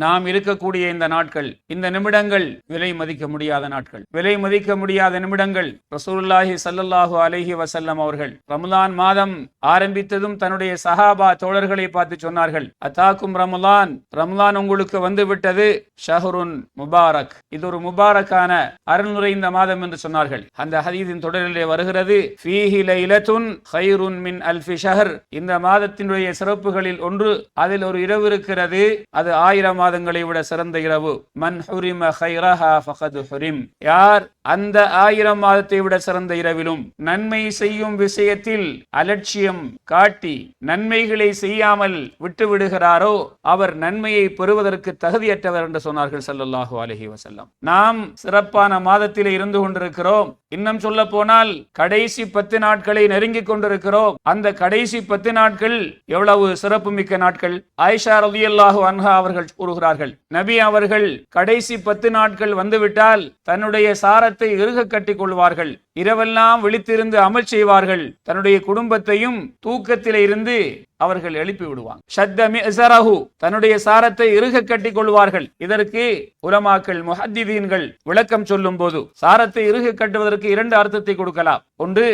நாம் இருக்கக்கூடிய இந்த நாட்கள், இந்த நிமிடங்கள் விலை மதிக்க முடியாத நாட்கள், விலை மதிக்க முடியாத நிமிடங்கள். ரசூலுல்லாஹி ஸல்லல்லாஹு அலைஹி வஸல்லம் அவர்கள் ரமலான் மாதம் ஆரம்பித்ததும் தன்னுடைய சஹாபா தோழர்களை பார்த்து சொன்னார்கள், அத்தாக்கும் ரமலான், ரமலான் உங்களுக்கு வந்து விட்டது, ஷஹ்ருன் முபாரக், இது ஒரு முபாரக்கான அருள் நிறைந்த மாதம் என்று சொன்னார்கள். அந்த ஹதீஸின் தொடரிலே வருகிறது, ஃபீஹி லைலத்துன் கைருன் மின் அல்ஃபி ஷஹர், இந்த மாதத்தினுடைய சிறப்புகளில் ஒன்று, அதில் ஒரு இரவு இருக்கிறது, அது 1000 மாதங்களை விட சிறந்த இரவு. மன் ஹுரிம கைரஹா ஃபகத் ஹுரிம், யார் அந்த 1000 மாதத்தை விட சிறந்த இரவிலும் நன்மை செய்யும் விஷயத்தில் அலட்சியம் காட்டி நன்மைகளை செய்யாமல் விட்டு விடுகிறாரோ அவர் நன்மையை பெறுவதற்கு தகுதியற்றவர் என்று சொன்னார்கள் ஸல்லல்லாஹு அலைஹி வஸல்லம். நாம் சிறப்பான மாதத்தில் இருந்து கொண்டிருக்கிறோம். இன்னும் சொல்ல போனால் கடைசி 10 நாட்களை நெருங்கிக் கொண்டிருக்கிறோம். அந்த கடைசி 10 நாட்கள் எவ்வளவு சிறப்பு மிக்க நாட்கள். ஆயிஷா ரலியல்லாஹு அன்ஹா அவர்கள் கூறுகிறார்கள், நபி அவர்கள் கடைசி 10 நாட்கள் வந்துவிட்டால் தன்னுடைய சாரத்தை இறுக கட்டிக் கொள்வார்கள், இரவெல்லாம் விழித்திருந்து அமல் செய்வார்கள், தன்னுடைய குடும்பத்தையும் தூக்கத்திலே இருந்து அவர்கள் எழுப்பி விடுவாங்க. ஷத்த மிஸரஹு, தன்னுடைய சாரத்தை இறுக கட்டிக் கொள்வார்கள். இதற்கு உலமாக்கள் முஹத்திதீன்கள் விளக்கம் சொல்லும் போது சாரத்தை இறுக கட்டுவதற்கு 2 அர்த்தத்தை கொடுக்கலாம். ஒன்று,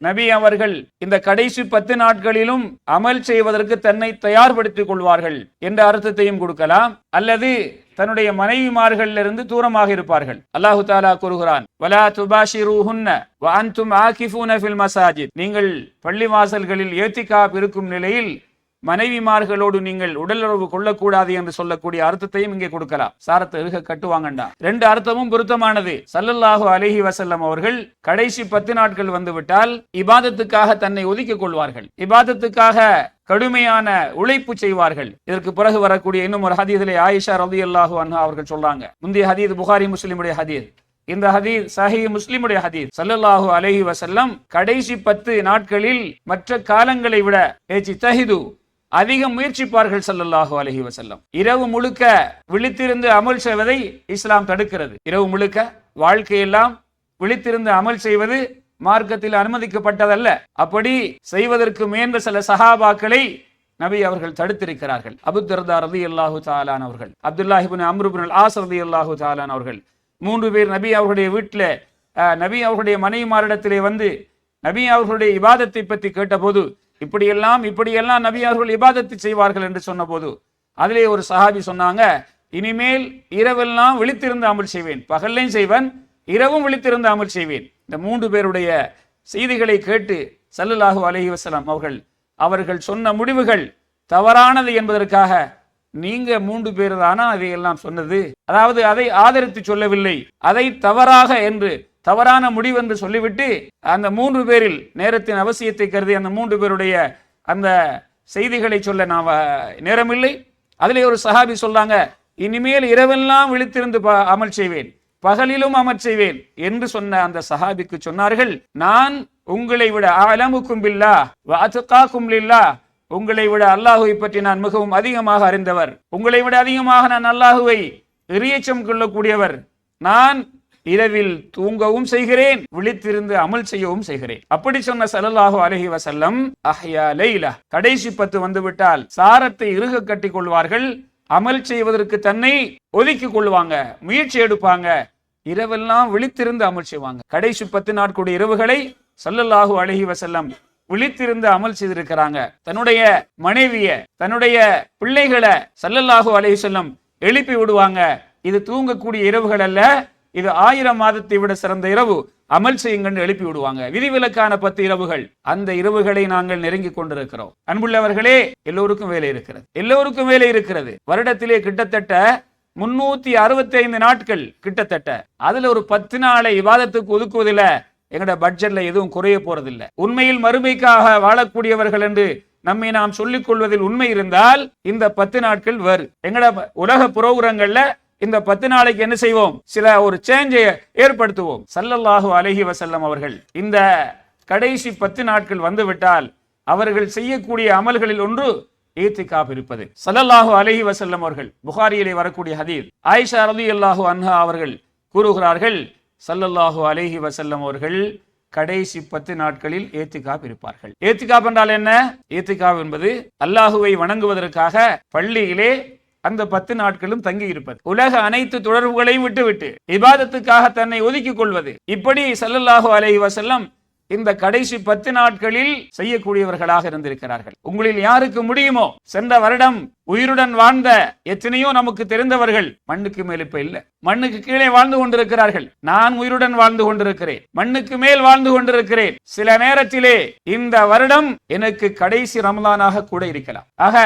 நபி அவர்கள் இந்த கடைசி 10 நாட்களிலும் அமல் செய்வதற்கு தன்னை தயார்படுத்திக் கொள்வார்கள் என்ற அர்த்தத்தையும் கொடுக்கலாம். அல்லது தன்னுடைய மனைவிமார்களிலிருந்து தூரமாக இருப்பார்கள். அல்லாஹு தஆலா கூறுகிறான், வலா துபாஷிரூஹுன்ன வ அன்தும் ஆகிஃபூன ஃபில் மசாஜித், நீங்கள் பள்ளிவாசல்களில் ஏத்திகாப் இருக்கும் நிலையில் மனைவிமார்களோடு நீங்கள் உடலுறவு கொள்ளக்கூடாது என்று சொல்லக்கூடிய அர்த்தத்தையும் இங்கே கொடுக்கலாம். சாரத்தை இறுக கட்டுவாங்கண்டா. 2 அர்த்தமும் பொருத்தமானது. ஸல்லல்லாஹு அலைஹி வஸல்லம் அவர்கள் கடைசி 10 நாட்கள் வந்துவிட்டால் இபாதத்துக்காக தன்னை ஒதுக்கிக் கொள்வார்கள், இபாதத்துக்காக கடுமையான உழைப்பு செய்வார்கள். இதற்கு பிறகு வரக்கூடிய இன்னும் ஒரு ஹதீஸிலே ஆயிஷா ரலியல்லாஹு அன்ஹா அவர்கள் சொல்றாங்க, முந்தைய ஹதீஸ் புகாரி முஸ்லிமுடைய ஹதீஸ், இந்த ஹதீஸ் சஹீஹ் முஸ்லிமுடைய ஹதீஸ். ஸல்லல்லாஹு அலைஹி வஸல்லம் கடைசி 10 நாட்களில் மற்ற காலங்களை விட இஜ்தஹிது, அதிகம் முயற்சிப்பார்கள் ஸல்லல்லாஹு அலைஹி வஸல்லம். இரவு முழுக்க விழித்திருந்து அமல் செய்வதை இஸ்லாம் தடுக்கிறது. இரவு முழுக்க வாழ்க்கையெல்லாம் விழித்திருந்து அமல் செய்வது மார்க்கத்தில் அனுமதிக்கப்பட்டதல்ல. அப்படி செய்வதற்கு முயன்ற சில சஹாபாக்களை நபி அவர்கள் தடுத்திருக்கிறார்கள். அபூ தர்தா ரலியல்லாஹு தஆலா அவர்கள், அப்துல்லாஹ் இப்னு அம்ர் இப்னு அல் ஆஸ் ரலியல்லாஹு தஆலா அவர்கள், 3 பேர் நபி அவர்களுடைய வீட்டில் நபி அவர்களுடைய மனைவிமாரிடத்திலே வந்து நபி அவர்களுடைய இபாதத்தை பற்றி கேட்டபோது, இப்படியெல்லாம் நபி அவர்கள் இபாதத்தை செய்வார்கள் என்று சொன்ன போது அதிலே ஒரு சஹாபி சொன்னாங்க, இனிமேல் இரவெல்லாம் விழித்திருந்து அமல் செய்வேன், பகல்லையும் செய்வேன், இரவும் விழித்திருந்து அமல் செய்வேன். இந்த 3 பேருடைய செய்திகளை கேட்டு ஸல்லல்லாஹு அலைஹி வஸல்லம் அவர்கள் சொன்ன முடிவுகள் தவறானது என்பதற்காக, நீங்க 3 பேர் தானா அதையெல்லாம் சொன்னது, அதாவது அதை ஆதரித்து சொல்லவில்லை, அதை தவறாக என்று தவறான முடிவு என்று சொல்லிவிட்டு அந்த 3 பேரில் நேரத்தின் அவசியத்தை கருதி அந்த 3 பேருடைய அந்த செய்திகளை சொல்ல நான் நேரமில்லை. அதிலே ஒரு சஹாபி சொல்றாங்க, இனிமேல் இரவெல்லாம் விழித்திருந்து அமல் செய்வேன், பகலிலும் அமல் செய்வேன் என்று சொன்ன அந்த சஹாபிக்கு சொன்னார்கள், நான் உங்களை விட அலமுக்கும் பில்லாஹ் வ அத்காக்கும் லில்லாஹ், உங்களை விட அல்லாஹுவை பற்றி நான் மிகவும் அதிகமாக அறிந்தவர், உங்களை விட அதிகமாக நான் அல்லாஹுவை இறையச்சம் கொள்ளக்கூடியவர், நான் இரவில் தூங்கவும் செய்கிறேன், விழித்திருந்து அமல் செய்யவும் செய்கிறேன். அப்படி சொன்ன ஸல்லல்லாஹு அலைஹி வஸல்லம் அஹ்யா லைலா, கடைசி 10 வந்துவிட்டால் சாரத்தை இறுக கட்டிக் கொள்வார்கள், அமல் செய்வதற்கு தன்னை ஒதுக்கிக் கொள்வாங்க, முயற்சி எடுப்பாங்க, இரவெல்லாம் விழித்திருந்து அமல் செய்வாங்க. கடைசி 10 நாட்களுடைய இரவுகளை ஸல்லல்லாஹு அலைஹி வஸல்லம் விழித்திருந்து அமல் செய்திருக்கிறாங்க. தன்னுடைய மனைவிய, தன்னுடைய பிள்ளைகளை ஸல்லல்லாஹு அலைஹி வஸல்லம் எழுப்பி விடுவாங்க. இது தூங்கக்கூடிய இரவுகள் அல்ல, இது 1000 மாதத்தை விட சிறந்த இரவு, அமல் செய்யுங்கள் எழுப்பி விடுவாங்க. விதிவிலக்கான 10 இரவுகள். அந்த இரவுகளை நாங்கள் நெருங்கிக் கொண்டிருக்கிறோம். அன்புள்ளவர்களே, எல்லோருக்கும் வேலை இருக்கிறது, எல்லோருக்கும் வேலை இருக்கிறது. வருடத்திலே கிட்டத்தட்ட 365 நாட்கள் கிட்டத்தட்ட. அதுல ஒரு 10 நாளை இபாதத்துக்கு ஒதுக்குவதில் எங்கட பட்ஜெட்ல எதுவும் குறைய போறதில்லை. உண்மையில் மறுமைக்காக வாழக்கூடியவர்கள் என்று நம்மை நாம் சொல்லிக் கொள்வதில் உண்மை இருந்தால் இந்த 10 நாட்கள் வேறு. எங்கட உலக புரோகிரங்கள்ல இந்த 10 நாளைக்கு என்ன செய்வோம், சில ஒரு சேஞ்சை ஏற்படுத்துவோம். ஸல்லல்லாஹு அலைஹி வஸல்லம் அவர்கள் இந்த கடைசி 10 நாட்கள் வந்துவிட்டால் அவர்கள் செய்யக்கூடிய அமல்களில் ஒன்று ஈத்திகாப் இருப்பது. ஸல்லல்லாஹு அலைஹி வஸல்லம் அவர்கள், புகாரியிலே வரக்கூடிய ஹதீஸ், ஆயிஷா ரலியல்லாஹு அன்ஹா அவர்கள் கூறுகிறார்கள், ஸல்லல்லாஹு அலைஹி வஸல்லம் அவர்கள் கடைசி 10 நாட்களில் ஏத்திகாப் இருப்பார்கள். ஏத்திகாப் என்றால் என்ன? ஏத்திகாப் என்பது அல்லாஹுவை வணங்குவதற்காக பள்ளியிலே அந்த 10 நாட்களும் தங்கி இருப்பது, உலக அனைத்து தொடர்புகளையும் விட்டுவிட்டு இபாதத்துக்காக தன்னை ஒதுக்கிக் கொள்வது, இப்படி ஸல்லல்லாஹு அலைஹி வஸல்லம் இந்த கடைசி 10 நாட்களில் செய்யக்கூடியவர்களாக இருந்திருக்கிறார்கள். உங்களில் யாருக்கு முடியுமோ, சென்ற வருடம் உயிருடன் வாழ்ந்த எத்தனையோ நமக்கு தெரிந்தவர்கள் மண்ணுக்கு மேல் இப்ப இல்ல, மண்ணுக்கு கீழே வாழ்ந்து கொண்டிருக்கிறார்கள். நான் உயிருடன் வாழ்ந்து கொண்டிருக்கிறேன், மண்ணுக்கு மேல் வாழ்ந்து கொண்டிருக்கிறேன். சில நேரத்திலே இந்த வருடம் எனக்கு கடைசி ரமலானாக கூட இருக்கலாம். ஆக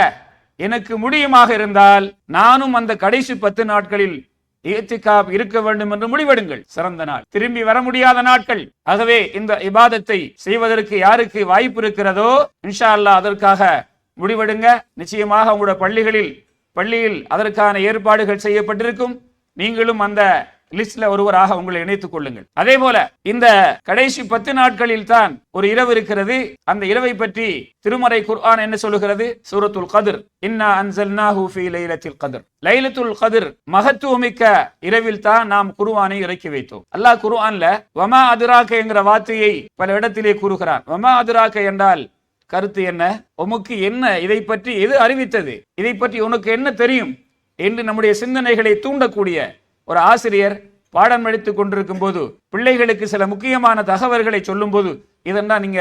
எனக்கு முடியுமாக இருந்தால் நானும் அந்த கடைசி 10 நாட்களில் இத்திகாப் இருக்க வேண்டும் என்று முடிவெடுங்கள். சிறந்த நாள், திரும்பி வர முடியாத நாட்கள். ஆகவே இந்த இபாதத்தை செய்வதற்கு யாருக்கு வாய்ப்பு இருக்கிறதோ இன்ஷா அல்லாஹ் அதற்காக முடிவெடுங்க. நிச்சயமாக உங்களுடைய பள்ளியில் அதற்கான ஏற்பாடுகள் செய்யப்பட்டிருக்கும். நீங்களும் அந்த லிஸ்ட்ல ஒருவராக உங்களை இணைத்துக் கொள்ளுங்கள். அதே போல இந்த கடைசி 10 நாட்களில் தான் ஒரு இரவு இருக்கிறது. அந்த இரவை பற்றி திருமறை குர்ஆன் என்ன சொல்லுகிறது? சூரத்துல் கத்ர், இன்னா அன்ஸல்னாஹு ஃபீ லைலத்தில் கத்ர். லைலத்துல் கத்ர் மகத்துவமிக்க இரவில் தான் நாம் குர்ஆனை இறக்கி வைத்தோம். அல்லாஹ் குர்ஆன்ல வமா அதுராக என்கிற வார்த்தையை பல இடத்திலே கூறுகிறான். வமா அதுராக என்றால் கருத்து என்ன, உமக்கு என்ன, இதை பற்றி எது அறிவித்தது, இதை பற்றி உனக்கு என்ன தெரியும் என்று நம்முடைய சிந்தனைகளை தூண்டக்கூடிய ஒரு ஆசிரியர் பாடம் எடுத்துக் கொண்டிருக்கும் போது பிள்ளைகளுக்கு சில முக்கியமான தகவல்களை சொல்லும் போது, இதெல்லாம் நீங்க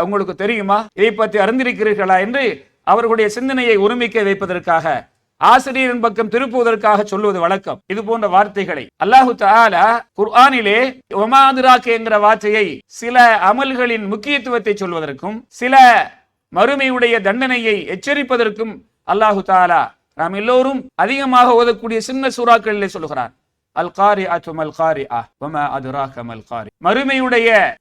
உங்களுக்கு தெரியுமா, இதை பற்றி அறிந்திருக்கிறீர்களா என்று அவர்களுடைய சிந்தனையை ஒருமிக்க வைப்பதற்காக ஆசிரியரின் பக்கம் திருப்புவதற்காக சொல்லுவது வழக்கம். இது போன்ற வார்த்தைகளை அல்லாஹு தஆலா குர்ஆனிலே வமா அதுராக என்கிற வார்த்தையை சில அமல்களின் முக்கியத்துவத்தை சொல்வதற்கும் சில மறுமையுடைய தண்டனையை எச்சரிப்பதற்கும் அல்லாஹு தஆலா நாம் எல்லோரும் அதிகமாக ஓதக்கூடிய சின்ன சூறாக்களிலே சொல்கிறார். அல் காரிஅத்து மல் காரிஅ வமா அதுராக மல் காரி.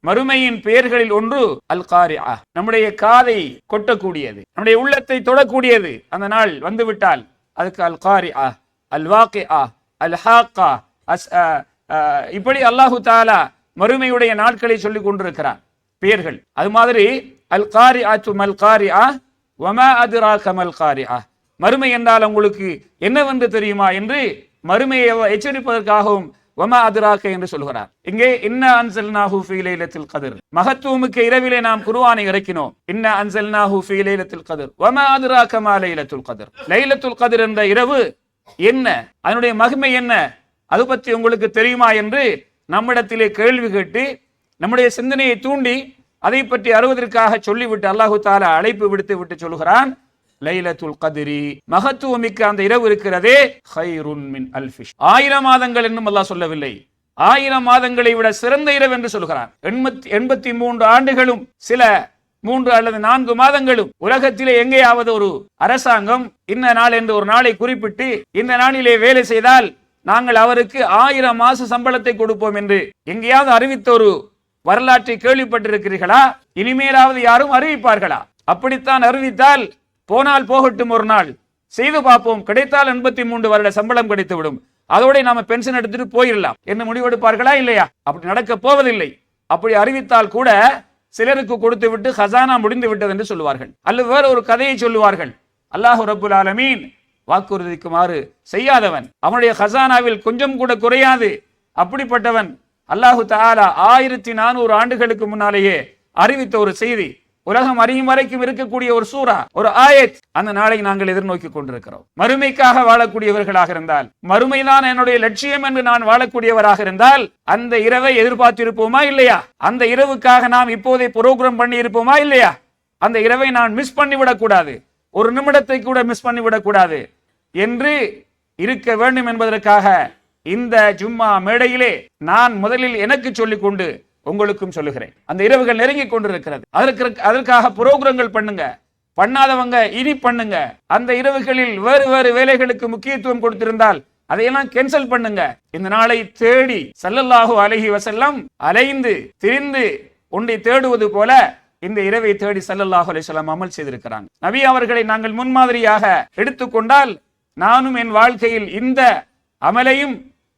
மறுமையின் பெயர்களில் ஒன்று அல் காரிஅ. நம்முடைய காதை கொட்டக்கூடியது, நம்முடைய உள்ளத்தை தொடக்கூடியது. அந்த நாள் வந்துவிட்டால் அதுக்கு அல் காரிஅ, அல் வாகிஅ, அல் ஹாக்கா, இப்படி அல்லாஹு தஆலா மறுமையுடைய நாட்களை சொல்லிக் கொண்டிருக்கிறார் பெயர்கள். அது மாதிரி அல் காரிஅத்து மல் காரிஅ வமா அதுராக மல் காரிஅ. மறுமை என்றால் உங்களுக்கு என்னவென்று தெரியுமா என்று மறுமையை எச்சரிப்பதற்காகவும் வமா அதுராக என்று சொல்கிறார். இங்கே இன்னா அன்ஸல்னாஹு ஃபீ லைலத்தில் கத்ர், மகத்துவமிக்க இரவிலே நாம் குர்ஆனை இறக்கினோம். இன்னா அன்ஸல்னாஹு ஃபீ லைலத்தில் கத்ர் வமா அதுராக மா லைலத்துல் கத்ர். லைலத்துல் கத்ர் என்ற இரவு என்ன, அதனுடைய மகிமை என்ன, அது பற்றி உங்களுக்கு தெரியுமா என்று நம்மிடத்திலே கேள்வி கேட்டு நம்முடைய சிந்தனையை தூண்டி அதை பற்றி அறிவதற்காக சொல்லிவிட்டு அல்லாஹு தஆலா அழைப்பு விடுத்து சொல்கிறான், லைலத்துல் கத்ரி, மகத்துவமிக்க அந்த இரவு இருக்கிறதே, கைருன் மின் அல்ஃபிஷ், 1000 மாதங்கள் என்னும் அல்லாஹ் சொல்லவில்லை, 1000 மாதங்களை விட சிறந்த இரவு என்று சொல்கிறான். 83 ஆண்டுகளும் சில 3 அல்லது 4 மாதங்களும் உலகத்திலே எங்கேயாவது ஒரு அரசாங்கம் இந்த நாள் என்று ஒரு நாளை குறிப்பிட்டு இந்த நாளிலே வேலை செய்தால் நாங்கள் அவருக்கு 1000 மாச சம்பளத்தை கொடுப்போம் என்று எங்கேயாவது அறிவித்த ஒரு வரலாற்றை கேள்விப்பட்டிருக்கிறீர்களா? இனிமேலாவது யாரும் அறிவிப்பார்களா? அப்படித்தான் அறிவித்தால் போனால் போகட்டும், ஒரு நாள் செய்து பார்ப்போம், கிடைத்தால் 83 வருட சம்பளம் கிடைத்துவிடும், அதோட நாம பென்ஷன் எடுத்துட்டு போயிடலாம் என்று முடிவெடுப்பார்களா? இல்லையா? அப்படி நடக்க போவதில்லை. அப்படி அறிவித்தால் கூட சிலருக்கு கொடுத்து விட்டு ஹசானா முடிந்து விட்டது என்று சொல்லுவார்கள், அல்லது வேற ஒரு கதையை சொல்லுவார்கள். அல்லாஹ் ரப்புல் ஆலமீன் வாக்குறுதிக்குமாறு செய்யாதவன், அவனுடைய ஹசானாவில் கொஞ்சம் கூட குறையாது. அப்படிப்பட்டவன் அல்லாஹு தஆலா 1400 ஆண்டுகளுக்கு முன்னாலேயே அறிவித்த ஒரு செய்தி, உலகம் அறியும் வரைக்கும் இருக்கக்கூடிய ஒரு சூரா, ஒரு ஆயத். அந்த நாளை நாங்கள் எதிர்நோக்கி கொண்டிருக்கிறோம். மறுமைக்காக வாழக்கூடியவர்களாக இருந்தால், மறுமைதான் என்னுடைய லட்சியம் என்று நான் வாழக்கூடியவராக இருந்தால் அந்த இரவை எதிர்பார்த்திருப்போமா இல்லையா? அந்த இரவுக்காக நாம் இப்போதே புரோகிராம் பண்ணி இருப்போமா இல்லையா? அந்த இரவை நான் மிஸ் பண்ணிவிடக் கூடாது, ஒரு நிமிடத்தை கூட மிஸ் பண்ணிவிடக் கூடாது என்று இருக்க வேண்டும் என்பதற்காக இந்த ஜும்மா மேடையிலே நான் முதலில் எனக்கு சொல்லிக் கொண்டு உங்களுக்கும் சொல்லுகிறேன். அந்த இரவுகள் நெருங்கி கொண்டிருக்கிறது. அதற்காக புரோகிராம்கள் பண்ணுங்க, பண்ணாதவங்க இனி பண்ணுங்க. அந்த இரவுகளில் வேறு வேறு வேலைகளுக்கு முக்கியத்துவம் கொடுத்திருந்தால் அதையெல்லாம் கேன்சல் பண்ணுங்க. இந்த நாளை தேடி ஸல்லல்லாஹு அலைஹி வஸல்லம் அலைந்து திரிந்து ஒன்றை தேடுவது போல இந்த இரவை தேடி ஸல்லல்லாஹு அலைஹி வஸல்லம் அமல் செய்திருக்கிறாங்க. நபி அவர்களை நாங்கள் முன்மாதிரியாக எடுத்துக்கொண்டால் நானும் என் வாழ்க்கையில் இந்த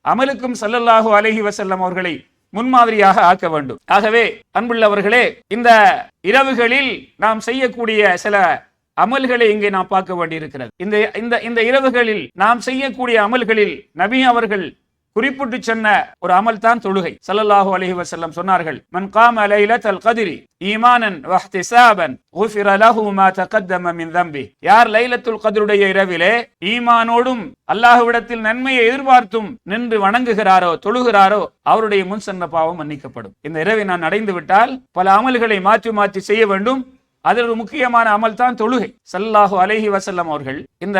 அமலுக்கும் ஸல்லல்லாஹு அலைஹி வஸல்லம் அவர்களை முன்மாதிரியாக ஆக்க வேண்டும். ஆகவே அன்புள்ளவர்களே, இந்த இரவுகளில் நாம் செய்யக்கூடிய சில அமல்களை இங்கே நாம் பார்க்க வேண்டியிருக்கிறது. இந்த இரவுகளில் நாம் செய்யக்கூடிய அமல்களில் நபி அவர்கள் குறிப்பிட்டு சொன்ன ஒரு அமல் தான் தொழுகை. ஸல்லல்லாஹு அலைஹி வஸல்லம் சொன்னார்கள், மன் காம லைலத்தல் கத்ரி ஈமானன் வஹ்திஸாபன் குஃபிர லஹு மா தகத்தம மின் தம்பி. யார் லைலத்துல் கத்ருடைய இரவிலே ஈமானோடும் அல்லாஹ்விடத்தில் நன்மையை எதிர்பார்த்தும் நின்று வணங்குகிறாரோ, தொழுகிறாரோ, அவருடைய முன் சென்ற பாவம் மன்னிக்கப்படும். இந்த இரவை நான் அடைந்து விட்டால் பல அமல்களை மாற்றி மாற்றி செய்ய வேண்டும். அதில் ஒரு முக்கியமான அமல் தான் தொழுகை. ஸல்லல்லாஹு அலைஹி வஸல்லம் அவர்கள் இந்த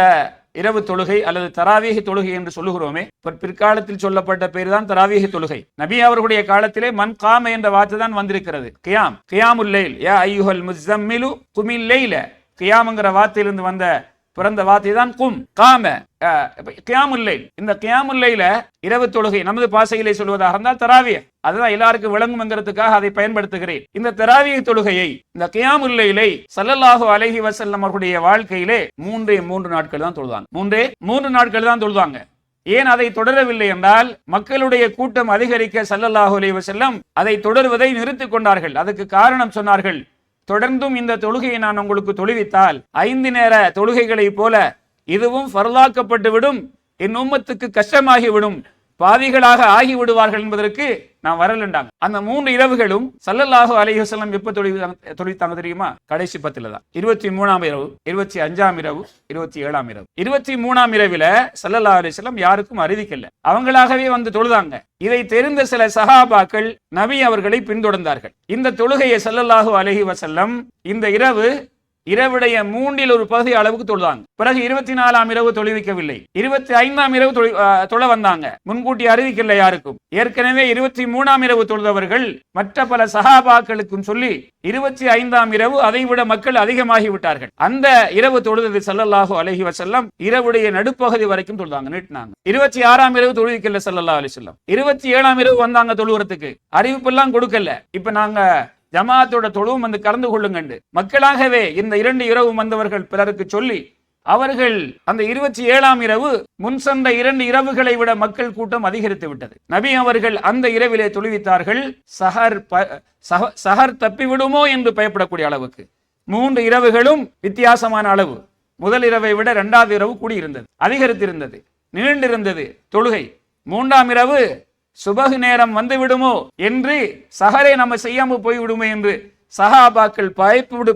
இரவு தொழுகை அல்லது தராவீஹ் தொழுகை என்று சொல்லுகிறோமே, பிற்காலத்தில் சொல்லப்பட்ட பேர் தான் தராவீஹ் தொழுகை. நபி அவர்களுடைய காலத்திலே மன் காம என்ற வார்த்தை தான் வந்திருக்கிறது. கியாமுல் லைல் யா அய்யுஹல் முஸம்மிலு குமில் லைல. கியாம்ங்கிற வார்த்தையிலிருந்து வந்த பிறந்த வார்த்தை தான் கும் காம கியாமுல் லைல். இந்த கியாமுல் லைல இரவு தொழுகை நமது பாசையிலே சொல்வதாக இருந்தால் தராவீஹ். அதுதான் எல்லாருக்கும் விளங்கும்ங்கிறதுக்காக அதை பயன்படுத்துகிறேன். இந்த தராவீஹ் தொழுகையை, இந்த கியாமுல் லைலை ஸல்லல்லாஹு அலைஹி வஸல்லம் அவர்களுடைய வாழ்க்கையிலே 3 நாட்கள் தான் தொழுதாங்க. 3 நாட்கள் தான் தொழுதாங்க. ஏன் அதை தொடரவில்லை என்றால், மக்களுடைய கூட்டம் அதிகரிக்க ஸல்லல்லாஹு அலைஹி வஸல்லம் அதை தொடர்வதை நிறுத்திக் கொண்டார்கள். அதுக்கு காரணம் சொன்னார்கள், தொடர்ந்தும் இந்த தொழுகையை நான் உங்களுக்கு தொழுவித்தால் 5 நேர தொழுகைகளை போல இதுவும் ஃபர்லாக்கப்பட்டு விடும், என் உம்மத்துக்கு கஷ்டமாகிவிடும், பாவிகளாக ஆகிவிடுவார்கள் என்பதற்கு நான் வரலண்டாங்க. அந்த 3 இரவுகளும் ஸல்லல்லாஹு அலைஹி வஸல்லம் எப்ப தொழுவித்தாங்க தெரியுமா? கடைசி 10ல தான். 23ஆம் இரவு, 25ஆம் இரவு, 27ஆம் இரவு. 23ஆம் இரவில ஸல்லல்லாஹு அலைஹி வஸல்லம் யாருக்கும் அறிவிக்கல, அவங்களாகவே வந்து தொழுதாங்க. இதை தெரிந்த சில சஹாபாக்கள் நபி அவர்களை பின்தொடர்ந்தார்கள். இந்த தொழுகையை ஸல்லல்லாஹு அலைஹி வஸல்லம் இந்த இரவுடைய 3ல் ஒரு பகுதி அளவுக்கு தொழுதாங்க. பிறகு 24ஆம் இரவு தொழுவிக்கவில்லை, 25ஆம் இரவு தொழ வந்தாங்க. முன்கூட்டி அறிவிக்கல யாருக்கும். ஏற்கனவே 23ஆம் இரவு தொழுதவர்கள் மற்ற பல சஹாபாக்களுக்கும் சொல்லி 25ஆம் இரவு அதை விட மக்கள் அதிகமாகி விட்டார்கள். அந்த இரவு தொழுது ஸல்லல்லாஹு அலைஹி வஸல்லம் இரவுடைய நடுப்பகுதி வரைக்கும் தொழுதாங்க, நீட்டினாங்க. 26ஆம் இரவு தொழுவிக்கல ஸல்லல்லாஹு அலைஹி வஸல்லம். 27ஆம் இரவு வந்தாங்க தொழுவறதுக்கு, அறிவிப்பெல்லாம் கொடுக்கல. இப்ப நாங்க ஜமாத்தோட தொழுவும் வந்து கலந்து கொள்ளுங்க மக்களாகவே இந்த 2 இரவு வந்தவர்கள் பிறருக்கு சொல்லி, அவர்கள் அந்த 27ஆம் இரவு முன் சென்ற 2 இரவுகளை விட மக்கள் கூட்டம் அதிகரித்து விட்டது. நபி அவர்கள் அந்த இரவிலே தொழுவித்தார்கள். சஹர் தப்பிவிடுமோ என்று பயப்படக்கூடிய அளவுக்கு 3 இரவுகளும் வித்தியாசமான அளவு. முதல் இரவை விட 2வது இரவு கூடியிருந்தது, அதிகரித்திருந்தது, நீண்டிருந்தது தொழுகை. 3ஆம் இரவு சுபஹ் நேரம் வந்து விடுமோ என்று, சஹரை நம்ம செய்யாம போய்விடுமோ என்று சஹாபாக்கள்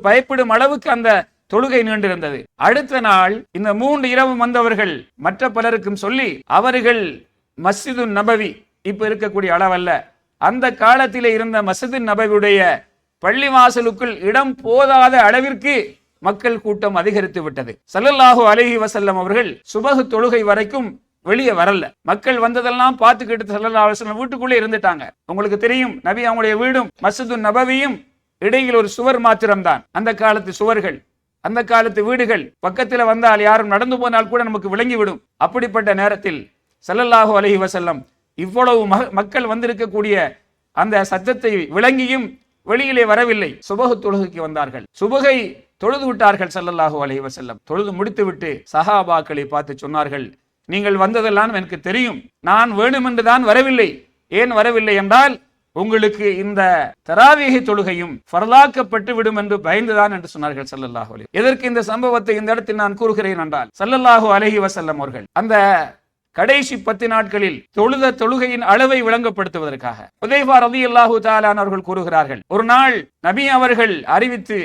பயப்படும் அளவுக்கு அந்த தொழுகை நீண்டிருந்தது. அடுத்த நாள் இந்த 3 இரவு வந்தவர்கள் மற்ற பலருக்கும் சொல்லி, அவர்கள் மஸ்ஜிது நபவி, இப்ப இருக்கக்கூடிய அளவல்ல, அந்த காலத்திலே இருந்த மஸ்ஜிது நபவியுடைய பள்ளிவாசலுக்குள் இடம் போதாத அளவிற்கு மக்கள் கூட்டம் அதிகரித்து விட்டது. ஸல்லல்லாஹு அலைஹி வஸல்லம் அவர்கள் சுபஹ் தொழுகை வரைக்கும் வெளியே வரல. மக்கள் வந்ததெல்லாம் பார்த்துக்கிட்டு ஸல்லல்லாஹு அலைஹி வஸல்லம் வீட்டுக்குள்ளே இருந்துட்டாங்க. உங்களுக்கு தெரியும், நபி அவங்களுடைய வீடும் மஸ்ஜிது நபவியும் இடையில் ஒரு சுவர் மாத்திரம்தான். அந்த காலத்து சுவர்கள், அந்த காலத்து வீடுகள் பக்கத்தில் வந்தால் யாரும் நடந்து போனால் கூட நமக்கு விளங்கிவிடும். அப்படிப்பட்ட நேரத்தில் ஸல்லல்லாஹு அலைஹி வஸல்லம் இவ்வளவு மக்கள் வந்திருக்கக்கூடிய அந்த சத்தத்தை விளங்கியும் வெளியிலே வரவில்லை. சுபஹ் தொழுகைக்கு வந்தார்கள். சுபஹை தொழுது விட்டார்கள் ஸல்லல்லாஹு அலைஹி வஸல்லம். தொழுது முடித்துவிட்டு சஹாபாக்களை பார்த்து சொன்னார்கள், நீங்கள் வந்ததெல்லாம் எனக்கு தெரியும், நான் வேண்டுமென்றுதான் வரவில்லை. ஏன் வரவில்லை என்றால், உங்களுக்கு இந்த தராவீஹ் தொழுகையும் ஃபர்லாக்கப்பட்டு விடும் என்று பயந்துதான் என்று சொன்னார்கள் ஸல்லல்லாஹு அலைஹி. எதற்கு இந்த சம்பவத்தை இந்த இடத்தில் நான் கூறுகிறேன் என்றால், ஸல்லல்லாஹு அலைஹி வஸல்லம் அவர்கள் அந்த கடைசி 10 நாட்களில் தொழுத தொழுகையின் அளவை விளங்கப்படுத்துவதற்காக ஹுதைஃபா ரலியல்லாஹு தஆலா அவர்கள் கூறுகிறார்கள், ஒரு நாள் நபி அவர்கள் அறிவித்து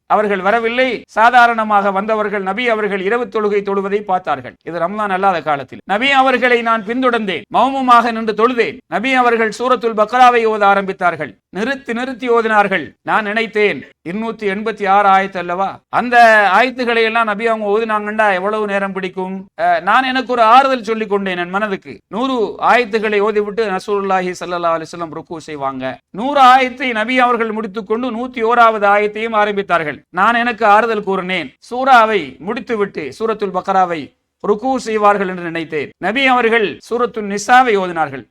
அவர்கள் வரவில்லை. சாதாரணமாக வந்தவர்கள் நபி அவர்கள் இரவு தொழுகை தொழுவதை பார்த்தார்கள். இது ரம்லான் அல்லாத காலத்தில். நபி அவர்களை நான் பின்தொடர்ந்தேன், மௌனமாக நின்று தொழுதேன். நபி அவர்கள் சூரத்துல் பக்ராவை ஓத ஆரம்பித்தார்கள். நிறுத்தி ஓதினார்கள். நான் நினைத்தேன் 286 ஆயத்து அல்லவா, அந்த ஆயத்துக்களை எல்லாம் நபி அவங்க ஓதினாங்கண்டா எவ்வளவு நேரம் பிடிக்கும். நான் எனக்கு ஒரு ஆறுதல் சொல்லிக் கொண்டேன் என் மனதுக்கு. 100 ஆயத்துக்களை ஓதிவிட்டு ரசூலுல்லாஹி ஸல்லல்லாஹு அலைஹி வஸல்லம் ருக்கு செய்வாங்க. 100 ஆயத்தை நபி அவர்கள் முடித்துக்கொண்டு 101வது ஆயத்தையும் ஆரம்பித்தார்கள். நான் எனக்கு ஆறுதல் கூறினேன். சூராவை முடித்துவிட்டு சூரத்துல் பக்ராவை ருக்கு செய்வார்கள் என்று நினைத்தேன். நபி அவர்கள் சூரத்துல் நிசாவை ஓதினார்கள்.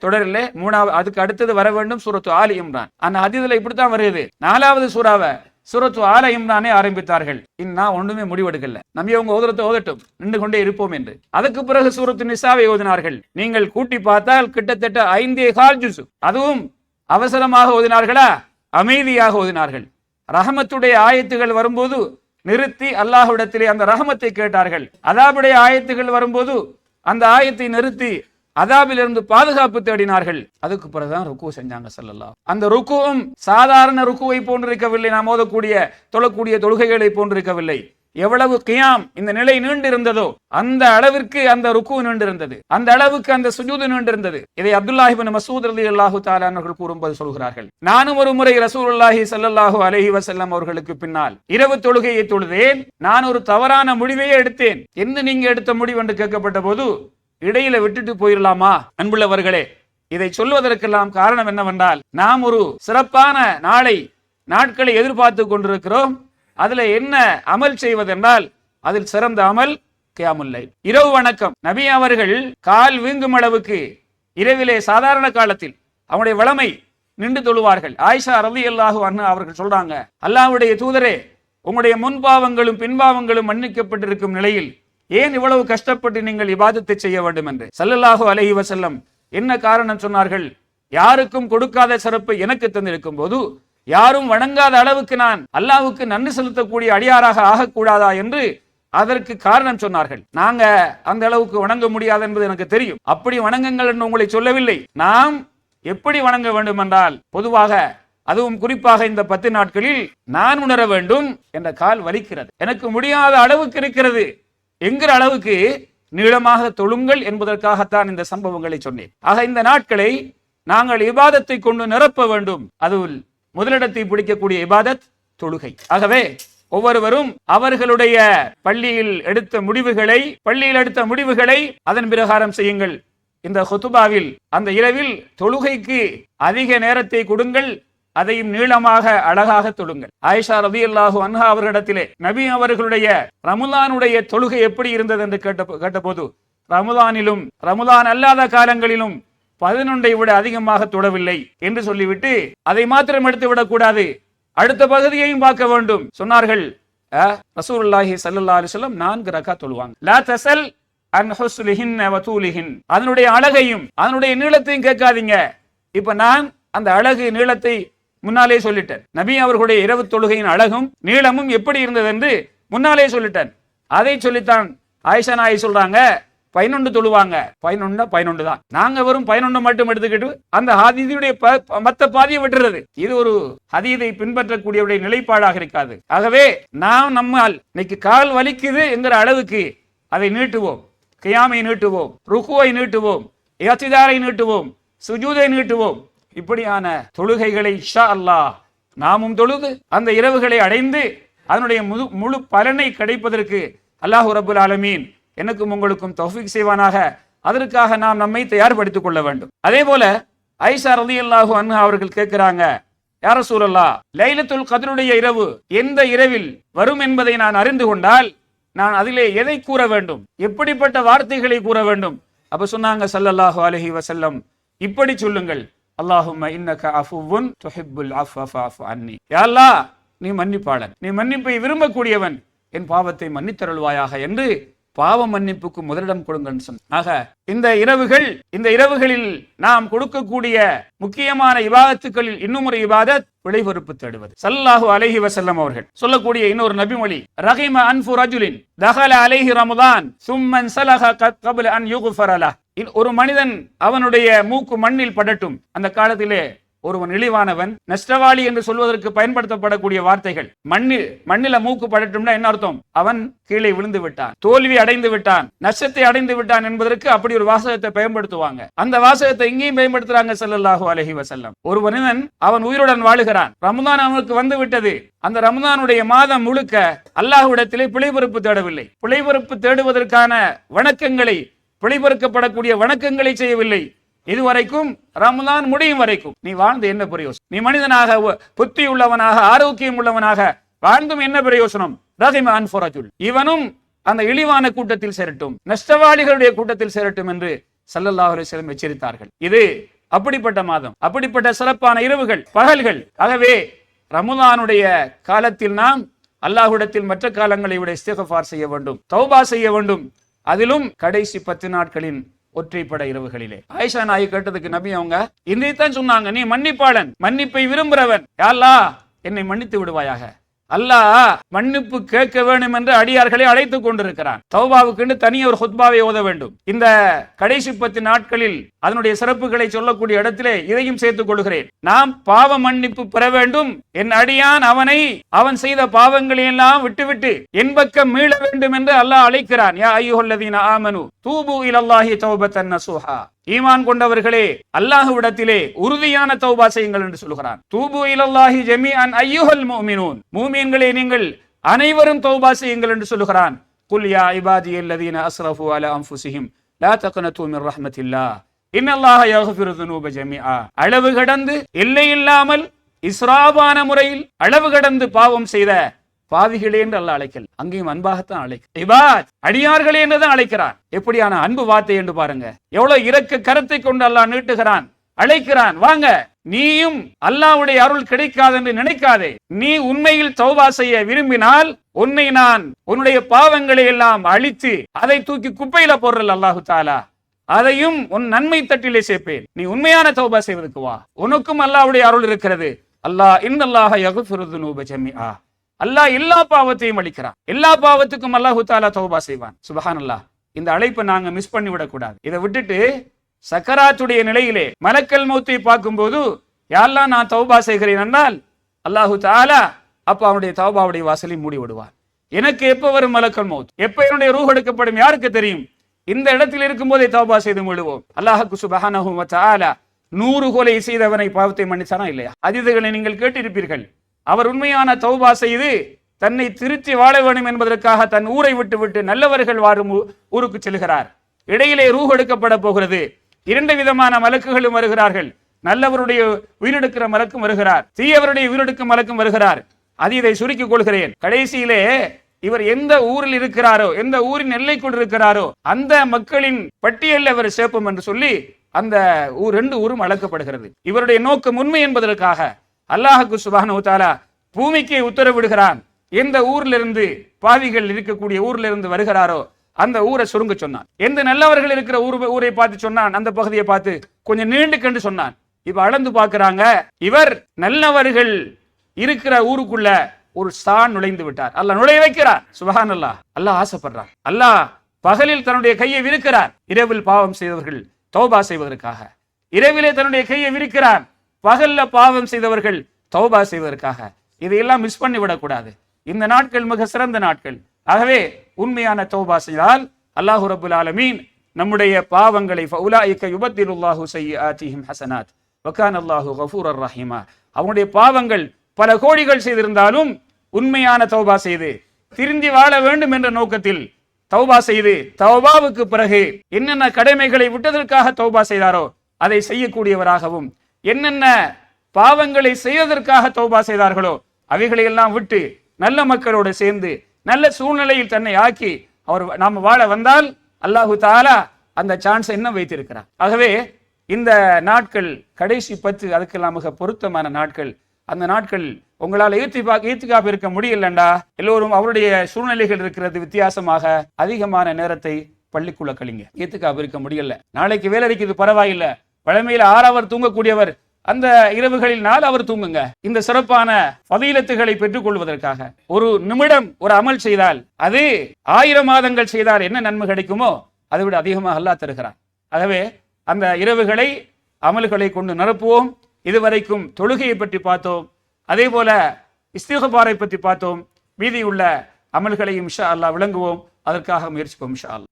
தொடரிலே 3வது, அதுக்கு அடுத்தது வர வேண்டும் சூரத்து ஆலி இம்ரான். அந்த ஹதீஸ்ல இப்படித்தான் வருது. 4வது சூராவை சூரத்து ஆல இம்ரானே ஆரம்பித்தார்கள். நான் ஒண்ணுமே முடிவெடுக்கல, நபி அவங்க ஓதட்டும், நின்று கொண்டே இருப்போம் என்று. அதுக்கு பிறகு சூரத்து நிசாவை ஓதினார்கள். நீங்கள் கூட்டி பார்த்தால் கிட்டத்தட்ட 5.25 ஜுஸ். அதுவும் அவசரமாக ஓதினார்களா, அமைதியாக ஓதினார்கள். ரஹமத்துடைய ஆயத்துகள் வரும்போது நிறுத்தி அல்லாஹ்விடத்திலே அந்த ரஹமத்தை கேட்டார்கள். அதாபுடைய ஆயத்துகள் வரும்போது அந்த ஆயத்தை நிறுத்தி அதாபிலிருந்து பாதுகாப்பு தேடினார்கள். அதுக்கு பிறகுதான் ருக்கு செஞ்சாங்க ஸல்லல்லாஹு. அந்த ருக்குவும் சாதாரண ருக்குவை போன்றிருக்கவில்லை, நாம் ஓதக்கூடிய தொழக்கூடிய தொழுகைகளை போன்றிருக்கவில்லை. எவ்வளவு கியாம் இந்த நிலை நீண்டிருந்ததோ அந்த அளவிற்கு அந்த ருக்கு நீண்டிருந்தது, அந்த அளவுக்கு அந்த சுஜூது நீண்டிருந்தது. இதை அப்துல்லாஹ் இப்னு மஸ்ஊத் ரலியல்லாஹு தஆலா அவர்கள் கூறும்போது சொல்கிறார்கள், நானும் ஒரு முறை ரசூலுல்லாஹி ஸல்லல்லாஹு அலைஹி வஸல்லம் அவர்களுக்கு பின்னால் இரவு தொழுகையை தொழுதேன். நான் ஒரு தவறான முடிவையே எடுத்தேன். என்ன நீங்க எடுத்த முடிவு என்று கேட்கப்பட்ட போது, இடையில விட்டுட்டு போயிடலாமா? அன்புள்ளவர்களே, இதை சொல்வதற்கெல்லாம் காரணம் என்னவென்றால், நாம் ஒரு சிறப்பான நாட்களை எதிர்பார்த்து கொண்டிருக்கிறோம். அதுல என்ன அமல் செய்வதென்றால் அதில் சிறந்த அமல் கியாமுல் லைல், இரவு வணக்கம். நபி அவர்கள் கால் வீங்கும் அளவுக்கு இரவிலே சாதாரண காலத்தில் அவனுடைய வளமை நின்று தொழுவார்கள். ஆயிஷா ரலியல்லாஹு அன்ஹா அவர்கள் சொல்றாங்க, அல்லாஹ்வுடைய தூதரே, உங்களுடைய முன்பாவங்களும் பின்பாவங்களும் மன்னிக்கப்பட்டிருக்கும் நிலையில் ஏன் இவ்வளவு கஷ்டப்பட்டு நீங்கள் இபாதத்தை செய்ய வேண்டும் என்று. ஸல்லல்லாஹு அலைஹி வஸல்லம் என்ன காரணம் சொன்னார்கள்? யாருக்கும் கொடுக்காத சிறப்பை எனக்கு தந்திருக்கும் போது யாரும் வணங்காத அளவுக்கு நான் அல்லாஹ்வுக்கு நன்றி செலுத்தக்கூடிய அடியாராக ஆகக்கூடாதா என்று அதற்கு காரணம் சொன்னார்கள். நாங்க அந்த அளவுக்கு வணங்க முடியாது என்பது எனக்கு தெரியும். அப்படி வணங்குங்கள் என்று உங்களை சொல்லவில்லை. நாம் எப்படி வணங்க வேண்டும் என்றால், பொதுவாக அதுவும் குறிப்பாக இந்த 10 நாட்களில் நான் உணர வேண்டும், என்ற கால் வலிக்கிறது, எனக்கு முடியாத அளவுக்கு இருக்கிறது என்கிற அளவுக்கு நீளமாக தொழுங்கள் என்பதற்காகத்தான் இந்த சம்பவங்களை சொன்னேன். ஆக இந்த நாட்களை நாங்கள் இபாதத்தை கொண்டு நிரப்ப வேண்டும். அதுவும் முதலிடத்தை பிடிக்கக்கூடிய இபாதத் தொழுகை. ஆகவே ஒவ்வொருவரும் அவர்களுடைய பள்ளியில் எடுத்த முடிவுகளை அதன் பிரகாரம் செய்யுங்கள். இந்த ஹுதுபாவில் அந்த இரவில் தொழுகைக்கு அதிக நேரத்தை கொடுங்கள், அதையும் நீளமாக அழகாக தொழுங்கள். ஆயிஷா ரலியல்லாஹு அன்ஹா அவர்களிடத்திலே நபி அவர்களுடைய ரமலானுடைய தொழுகை எப்படி இருந்தது என்று கேட்டபோது, ரமலானிலும் ரமலான் அல்லாத காலங்களிலும் 11 விட அதிகமாக தொழவில்லை என்று சொல்லிவிட்டு அதை மாத்திரம் எடுத்து விடக்கூடாது, அடுத்த பகுதியையும் பார்க்க வேண்டும் சொன்னார்கள். ரசூலுல்லாஹி ஸல்லல்லாஹு அலைஹி வஸல்லம் 4 ரக்காத் தொழுவாங்க. லா தஸல் அன் ஹுஸ்லிஹின் வ தூலிஹின், அதனுடைய அழகையும் அதனுடைய நீளத்தையும் கேட்காதீங்க. இப்ப நான் அந்த அழகு நீளத்தை முன்னாலே சொல்லிட்டேன். நபி அவர்களுடைய இரவு தொழுகையின் அழகும் நீளமும் எப்படி இருந்தது என்று முன்னாலே சொல்லிட்டேன். அதை சொல்லித்தான் ஆயிஷா நாயகி சொல்றாங்க, 11 தொழுவாங்க. 11 தான். நாங்க வெறும் 11 மட்டும் எடுத்துக்கிட்டு அந்த ஹதீஸுடைய மத்த பாதியை விட்டுறது, இது ஒரு ஹதீஸை பின்பற்றக்கூடியவருடைய நிலைப்பாடாக இருக்காது. ஆகவே நாம் நம்மால் இன்னைக்கு கால் வலிக்குது என்கிற அளவுக்கு அதை நீட்டுவோம், கியாமை நீட்டுவோம், ருக்குவை நீட்டுவோம், இஅ்திதாரை நீட்டுவோம், சுஜூதை நீட்டுவோம். இப்படியான தொழுகைகளை இன்ஷா அல்லாஹ் நாமும் தொழுது அந்த இரவுகளை அடைந்து அதனுடைய முழு பலனை கிடைப்பதற்கு அல்லாஹ் ரப்புல் ஆலமீன் எனக்கும் உங்களுக்கும் தௌஃபீக் செய்வானாக. அதற்காக நாம் நம்மை தயார்படுத்திக் கொள்ள வேண்டும். அதே போல ஆயிஷா ரலியல்லாஹு அன்ஹா அவர்கள் கேட்கிறாங்க, யா ரசூலல்லாஹ், லைலத்துல் கத்ருடைய இரவு எந்த இரவில் வரும் என்பதை நான் அறிந்து கொண்டால் நான் அதிலே எதை கூற வேண்டும், எப்படிப்பட்ட வார்த்தைகளை கூற வேண்டும்? அப்ப சொன்னாங்க ஸல்லல்லாஹு அலைஹி வஸல்லம், இப்படி சொல்லுங்கள், அல்லாஹும்ம இன்னக அஃபுவுன் துஹிப்புல் அஃவ ஃபஅஃபு அன்னி. யா அல்லாஹ், நீ மன்னிப்பாளன், நீ மன்னிப்பை விரும்பக்கூடியவன், என் பாவத்தை மன்னித்தருள்வாயாக என்று பாவ மன்னிப்புக்கு முதலிடம் கொடுங்கன்னு சொன்ன. ஆக இந்த இரவுகளில் நாம் கொடுக்கக்கூடிய முக்கியமான இபாதத்துகளில் இன்னும் ஒரு இபாதத் பிழை பொறுப்பு தேடுவது. ஸல்லல்லாஹு அலைஹி வஸல்லம் அவர்கள் சொல்லக்கூடிய இன்னொரு நபிமொழி, ரஹிம அன்ஃபு ரஜுலின் தஹல அலைஹி ரமலான் சும்மன் ஸலஹ கப்ல அன் யுக்ஃபர லஹ். ஒரு மனிதன் அவனுடைய மூக்கு மண்ணில் படட்டும். அந்த காலத்திலே ஒருவன் இழிவானவன், நஷ்டவாளி என்று சொல்வதற்கு பயன்படுத்தப்படக்கூடிய வார்த்தைகள். மண்ணில மூக்கு படட்டும்னா என்ன அர்த்தம்? அவன் கீழே விழுந்து விட்டான், தோல்வி அடைந்து விட்டான், நஷ்டத்தை அடைந்து விட்டான் என்பதற்கு அப்படி ஒரு வாசகத்தை பயன்படுத்துவாங்க. அந்த வாசகத்தை இங்கேயும் பயன்படுத்துறாங்க ஸல்லல்லாஹு அலைஹி வஸல்லம். ஒரு மனிதன் அவன் உயிருடன் வாழுகிறான், ரமலான் அவனுக்கு வந்து விட்டது. அந்த ரமலானுடைய மாதம் முழுக்க அல்லாஹ்விடத்திலே பிழைபொறுப்பு தேடவில்லை, பிழைபொறுப்பு தேடுவதற்கான வணக்கங்களை, பிழைபொறுக்கப்படக்கூடிய வணக்கங்களை செய்யவில்லை. இதுவரைக்கும் ரமலான் முடியும் வரைக்கும் நீ வாழ்ந்து என்ன பிரயோசனம்? நீ மனிதனாக புத்தி உள்ளவனாக ஆரோக்கியம் உள்ளவனாக வாழ்ந்தும் என்ன பிரயோசனம்? ரஹிம அன்ஃபு ரஜுல், இவனும் அந்த இழிவான கூட்டத்தில் சேரட்டும், நஷ்டவாளிகளுடைய கூட்டத்தில் சேரட்டும் என்று ஸல்லல்லாஹு அலைஹி வஸல்லம் எச்சரித்தார்கள். இது அப்படிப்பட்ட மாதம், அப்படிப்பட்ட சிறப்பான இரவுகள், பகல்கள். ஆகவே ரமலானுடைய காலத்தில் நாம் அல்லாஹ்விடத்தில் மற்ற காலங்களை விட இஸ்திக்ஃபார் செய்ய வேண்டும், தௌபா செய்ய வேண்டும். அதிலும் கடைசி 10 நாட்களின் ஒற்றைப்பட இரவுகளிலே. ஆயிஷா நாயகி கேட்டதுக்கு நபி அவங்க இன்றைத்தான் சொன்னாங்க, நீ மன்னிப்பாளன், மன்னிப்பை விரும்புகிறவன், யா அல்லாஹ் என்னை மன்னித்து விடுவாயாக. அல்லாஹ் மன்னிப்பு கேட்க வேண்டும் என்று அடியார்களை அழைத்துக் கொண்டிருக்கிறான். தௌபாவுக்கு தனியே ஒரு ஹுத்பாவை ஓத வேண்டும். இந்த கடைசி 10 நாட்களில் அதனுடைய சிறப்புகளை சொல்லக்கூடிய இடத்திலே இதையும் சேர்த்துக் கொள்கிறேன். நாம் பாவ மன்னிப்பு பெற வேண்டும். என் அடியான் அவன் செய்த பாவங்களை எல்லாம் விட்டுவிட்டு என் பக்கம் மீள வேண்டும் என்று அல்லாஹ் அழைக்கிறான். யா அய்யுஹல்லதீன ஆமனு தூபு இலல்லாஹி தௌபத்தன் நஸூஹா. ஈமான் கொண்டவர்களே, அல்லாஹ்விடத்திலே உறுதியான தௌபா செய்யுங்கள் என்று சொல்கிறான். தூபு இலல்லாஹி ஜமீஅன் அய்யுஹல் முஃமினூன். மூமின்களே, நீங்கள் அனைவரும் தௌபா செய்யுங்கள் என்று சொல்கிறான். குல் யா இபாதியல்லதீன அஸ்ரஃபு அலா அன்ஃபுஸிஹிம் லா தக்னது மின் ரஹ்மத்தில்லாஹ் இன்னல்லாஹ யக்ஃபிரு ذுனூப ஜமீஆ. அளவு கடந்து, எல்லை இல்லாமல், இஸ்ராபான முறையில் அளவு கடந்து பாவம் செய்த பாவிகளே என்று அல்லாஹ் அழைக்கல். அங்கேயும் அன்பாகத்தான் அழைக்க. இபாத், அடியார்களே என்றுதான் அழைக்கிறான். எப்படியான அன்பு வார்த்தை என்று பாருங்க. எவ்வளவு இரக்க கருத்தை கொண்டு அல்லாஹ் நீட்டுகிறான், அழைக்கிறான். வாங்க, நீயும் அல்லாஹ்வுடைய அருள் கிடைக்காது என்று நினைக்காதே. நீ உண்மையில் தௌபா செய்ய விரும்பினால் உன்னை நான் உன்னுடைய பாவங்களை எல்லாம் அழித்து அதை தூக்கி குப்பையில போடுறல் அல்லாஹு தாலா, அதையும் உன் நன்மை தட்டிலே சேர்ப்பேன். நீ உண்மையான தௌபா செய்வதற்கு வா. உனக்கும் அல்லாஹ்வுடைய அருள் இருக்கிறது. அல்லாஹ் இன்னல்லாஹ யக்ஃபிரு ذுனூப ஜமீஆ. அல்லாஹ் எல்லா பாவத்தையும் அளிக்கிறான். எல்லா பாவத்துக்கும் அல்லாஹு தாலா தௌபா செய்வான். சுப்ஹானல்லாஹ். இந்த அழைப்பை நாங்க மிஸ் பண்ணி விடக்கூடாது. இதை விட்டுட்டு சக்கராத்துடைய நிலையிலே மலக்கல் மௌத்தை பார்க்கும்போது யா அல்லாஹ் நான் தௌபா செய்கிறேன் என்றால் அல்லாஹு தாலா அப்ப அவனுடைய தௌபாவுடைய வாசலை மூடி விடுவான். எனக்கு எப்ப வரும் மலக்கல் மௌத், எப்ப என்னுடைய ரூஹ் எடுக்கப்படும் யாருக்கு தெரியும்? இந்த இடத்தில் இருக்கும் போதே தௌபா செய்து விடுவோம். அல்லாஹ்வுக்கு சுப்ஹானஹு வ தஆலா 100 கொலை செய்தவனை பாவத்தை மன்னிச்சானா இல்லையா? ஹதீஸ்களை நீங்கள் கேட்டிருப்பீர்கள். அவர் உண்மையான தௌபா செய்து தன்னை திருத்தி வாழ வேண்டும் என்பதற்காக தன் ஊரை விட்டு நல்லவர்கள் வாழும் ஊருக்கு செல்கிறார். இடையிலே ரூஹ் எடுக்கப்பட போகிறது. 2 விதமான மலக்குகளும் வருகிறார்கள். நல்லவருடைய உயிரெடுக்கிற மலக்கும் வருகிறார், தீயவருடைய உயிரெடுக்கும் மலக்கும் வருகிறார். இதை சுருக்கிக் கொள்கிறேன். கடைசியிலே இவர் எந்த ஊரில் இருக்கிறாரோ, எந்த ஊரின் எல்லைக்குள் இருக்கிறாரோ அந்த மக்களின் பட்டியலில் அவர் சேர்ப்போம் என்று சொல்லி அந்த 2 ஊரும் அளக்கப்படுகிறது. இவருடைய நோக்கம் உண்மை என்பதற்காக அல்லாஹ்வுக்கு சுப்ஹானஹு வ தஆலா பூமிக்கு உத்தரவிடுகிறான். எந்த ஊரிலிருந்து பாவிகள் இருக்கக்கூடிய ஊர்ல இருந்து வருகிறாரோ அந்த ஊரை சுருங்க சொன்னான். எந்த நல்லவர்கள் இருக்கிற ஊரை பார்த்து சொன்னான், அந்த பகுதியை பார்த்து கொஞ்சம் நீண்டு கண்டு சொன்னான். இப்ப அளந்து பார்க்கிறாங்க, இவர் நல்லவர்கள் இருக்கிற ஊருக்குள்ள ஒரு சான் நுழைந்து விட்டார். அல்லாஹ் நுழைய வைக்கிறார். சுப்ஹானல்லாஹ். அல்லாஹ் ஆசைப்படுறார். அல்லாஹ் பகலில் தன்னுடைய கையை விரிக்கிறார், இரவில் பாவம் செய்தவர்கள் தௌபா செய்வதற்காக. இரவிலே தன்னுடைய கையை விரிக்கிறார், பகல்ல பாவம் செய்தவர்கள் தௌபா செய்வதற்காக. இதையெல்லாம் மிஸ் பண்ணி விடக்கூடாது. இந்த நாட்கள் மிக சிறந்த நாட்கள். ஆகவே உண்மையான தௌபா செய்தால் அல்லாஹ் ரப்புல் ஆலமீன் நம்முடைய பாவங்களை ஃபஉலாயிக யுபத்திலுல்லாஹு ஸய்யிஆத்திஹிம் ஹஸனாத் வகான அல்லாஹு கஃபூரர் ரஹீமா. அவனுடைய பாவங்கள் பல கோடிகள் செய்திருந்தாலும் உண்மையான தௌபா செய்து திருந்தி வாழ வேண்டும் என்ற நோக்கத்தில் தௌபா செய்து தௌபாவுக்கு பிறகு என்னென்ன கடமைகளை விட்டதற்காக தௌபா செய்தாரோ அதை செய்யக்கூடியவராகவும், என்னென்ன பாவங்களை செய்வதற்காக தௌபா செய்தார்களோ அவைகளை எல்லாம் விட்டு நல்ல மக்களோடு சேர்ந்து நல்ல சூழ்நிலையில் தன்னை ஆக்கி நாம வாழ வந்தால் அல்லாஹு தாலா அந்த சான்ஸ் என்ன வைத்திருக்கிறார். ஆகவே இந்த நாட்கள் கடைசி 10 அதுக்கெல்லாம் மிக பொருத்தமான நாட்கள். அந்த நாட்கள் உங்களால் ஈத்திகாப் இருக்க முடியலண்டா, எல்லோரும் அவருடைய சூழ்நிலைகள் இருக்கிறது வித்தியாசமாக அதிகமான நேரத்தை பள்ளிக்குள்ள கழிங்க. ஈத்திகாப் இருக்க முடியல, நாளைக்கு வேலை இருக்குது பரவாயில்ல, பழமையில 6 அவர் தூங்கக்கூடியவர் அந்த இரவுகளில் 4 அவர் தூங்குங்க. இந்த சிறப்பான ஃபதீலத்துகளை பெற்றுக் கொள்வதற்காக ஒரு நிமிடம் ஒரு அமல் செய்தால் அது 1000 மாதங்கள் செய்தால் என்ன நன்மை கிடைக்குமோ அதை விட அதிகமாக அல்லாஹ் தருகிறார். ஆகவே அந்த இரவுகளை அமல்களை கொண்டு நிரப்புவோம். இதுவரைக்கும் தொழுகையை பற்றி பார்த்தோம், அதே போல இஸ்திக்பாரை பற்றி பார்த்தோம். மீதியுள்ள அமல்களையும் இன்ஷா அல்லாஹ் விளங்குவோம். அதற்காக முயற்சிப்போம் இன்ஷா அல்லாஹ்.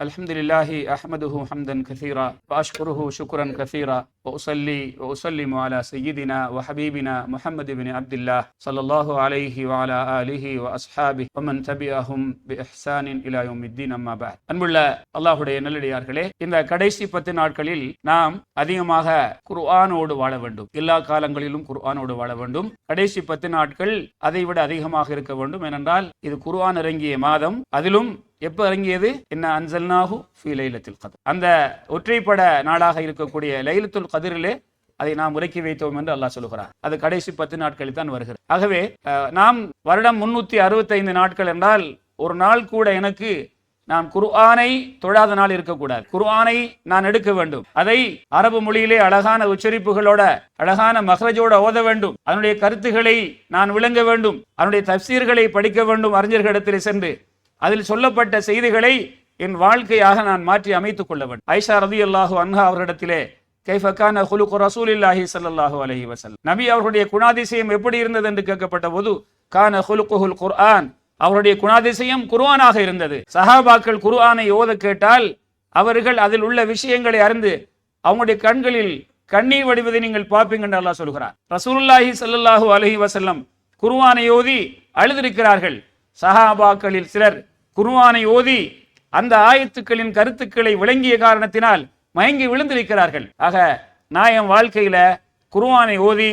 அல்ஹம்துலில்லாஹி அஹ்மதுஹு ஹம்தன் கஸீரா வ அஷ்குருஹு ஷுக்ரன் கஸீரா வ உஸல்லிமு அலா சய்யிதினா வ ஹபீபினா முஹம்மது இப்னு அப்துல்லாஹ் ஸல்லல்லாஹு அலைஹி வ அலா ஆலிஹி வ அஸ்ஹாபிஹி வ மன் தபிஅஹும் பி இஹ்சானின் இலா யௌமித்தீன். அம்மா பஅத். அன்புள்ள அல்லாஹ்வுடைய நல்லடியார்களே, இந்த கடைசி 10 நாட்களில் நாம் அதிகமாக குர்ஆனோடு வாழ வேண்டும். எல்லா காலங்களிலும் குர்ஆனோடு வாழ வேண்டும். கடைசி 10 நாட்கள் அதை விட அதிகமாக இருக்க வேண்டும். ஏனென்றால் இது குர்ஆன் இறங்கிய மாதம். அதிலும் எப்ப இறங்கியது? என்ன அன்சல்னாஹு ஃபீ லைலத்துல் கத்ர். அந்த ஒற்றைப்பட நாளாக இருக்கக்கூடிய லைலத்துல் கத்ரிலே அதை நாம் உறக்கி வைத்தோம் என்று அல்லாஹ் சொல்கிறார். அது கடைசி 10 நாட்களில் தான் வருகிறது. ஆகவே நாம் வருடம் 365 நாட்கள் என்றால் ஒரு நாள் கூட எனக்கு நான் குர்ஆனை தொழாத நாள் இருக்கக்கூடாது. குர்ஆனை நான் எடுக்க வேண்டும். அதை அரபு மொழியிலே அழகான உச்சரிப்புகளோட அழகான மஹ்ரஜோட ஓத வேண்டும். அதனுடைய கருத்துக்களை நான் விளங்க வேண்டும். அதனுடைய தஃப்சீர்களை படிக்க வேண்டும். அறிஞர்களிடத்தில் சென்று அதில் சொல்லப்பட்ட செய்திகளை என் வாழ்க்கையாக நான் மாற்றி அமைத்துக் கொள்ள வேண்டும். ஆயிஷா ரலியல்லாஹு அன்ஹா அவர்களிடத்திலே கைஃப கான குலுகு ரசூலில்லாஹி ஸல்லல்லாஹு அலைஹி வஸல்லம், நபி அவருடைய குணாதிசயம் எப்படி இருந்தது என்று கேட்கப்பட்ட போது கான குலுகுல் குர்ஆன், அவருடைய குணாதிசயம் குர்ஆனாக இருந்தது. சஹாபாக்கள் குர்ஆனை ஓத கேட்டால் அவர்கள் அதில் உள்ள விஷயங்களை அறிந்து அவங்களுடைய கண்களில் கண்ணீர் வடிவதை நீங்கள் பார்ப்பீங்க என்று அல்லாஹ் சொல்கிறார். ரசூலுல்லாஹி ஸல்லல்லாஹு அலைஹி வஸல்லம் குர்ஆனை ஓதி அழுதிருக்கிறார்கள். சஹாபாக்களில் சிலர் குர்ஆனை ஓதி அந்த ஆயத்துக்களின் கருத்துக்களை விளங்கிய காரணத்தினால் மயங்கி விழுந்திருக்கிறார்கள். ஆக நான் என் வாழ்க்கையில குர்ஆனை ஓதி